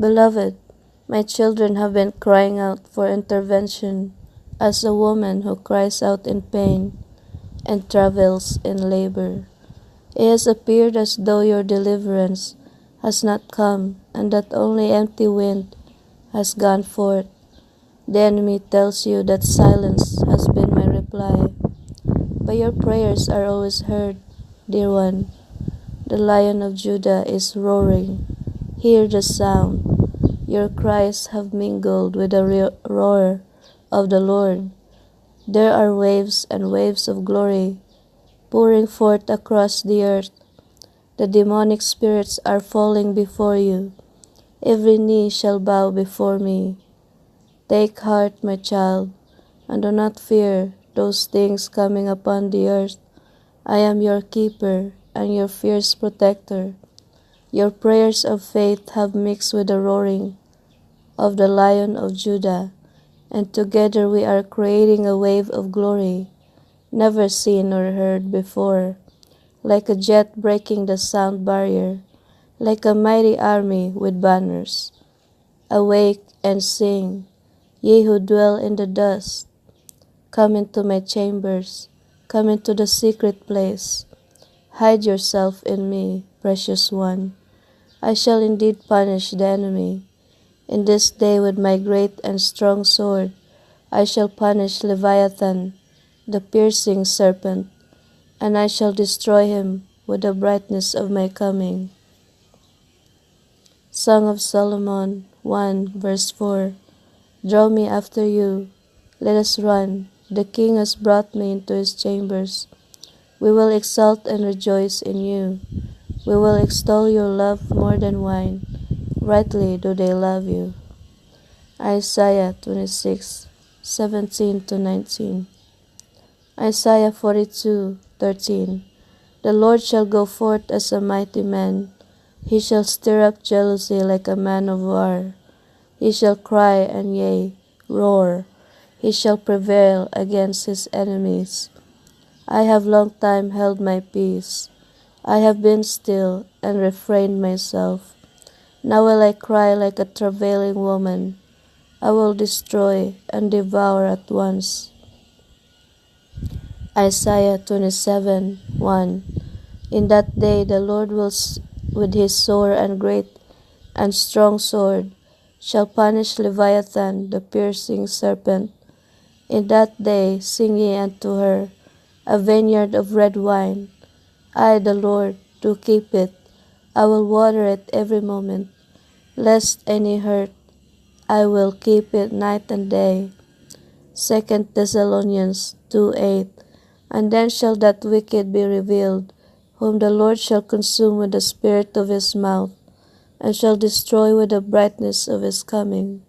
Beloved, my children have been crying out for intervention as a woman who cries out in pain and travails in labor. It has appeared as though your deliverance has not come, and that only empty wind has gone forth. The enemy tells you that silence has been my reply, but your prayers are always heard, dear one. The Lion of Judah is roaring. Hear the sound. Your cries have mingled with the roar of the Lord. There are waves and waves of glory pouring forth across the earth. The demonic spirits are falling before you. Every knee shall bow before me. Take heart, my child, and do not fear those things coming upon the earth. I am your keeper and your fierce protector. Your prayers of faith have mixed with the roaring of the Lion of Judah, and together we are creating a wave of glory, never seen or heard before, like a jet breaking the sound barrier, like a mighty army with banners. Awake and sing, ye who dwell in the dust. Come into my chambers, come into the secret place. Hide yourself in me, precious one. I shall indeed punish the enemy. In this day with my great and strong sword, I shall punish Leviathan, the piercing serpent, and I shall destroy him with the brightness of my coming. Song of Solomon 1 verse 4. Draw me after you, let us run. The king has brought me into his chambers. We will exult and rejoice in you. We will extol your love more than wine. Rightly do they love you. Isaiah 26:17-19. Isaiah 42:13. The Lord shall go forth as a mighty man. He shall stir up jealousy like a man of war. He shall cry and yea, roar. He shall prevail against his enemies. I have long time held my peace. I have been still and refrained myself. Now will I cry like a travailing woman. I will destroy and devour at once. Isaiah 27:1. In that day the Lord will with his sore and great and strong sword shall punish Leviathan, the piercing serpent. In that day sing ye unto her, a vineyard of red wine. I, the Lord, do keep it. I will water it every moment. Lest any hurt, I will keep it night and day. 2 Thessalonians 2:8. And then shall that wicked be revealed, whom the Lord shall consume with the spirit of his mouth, and shall destroy with the brightness of his coming.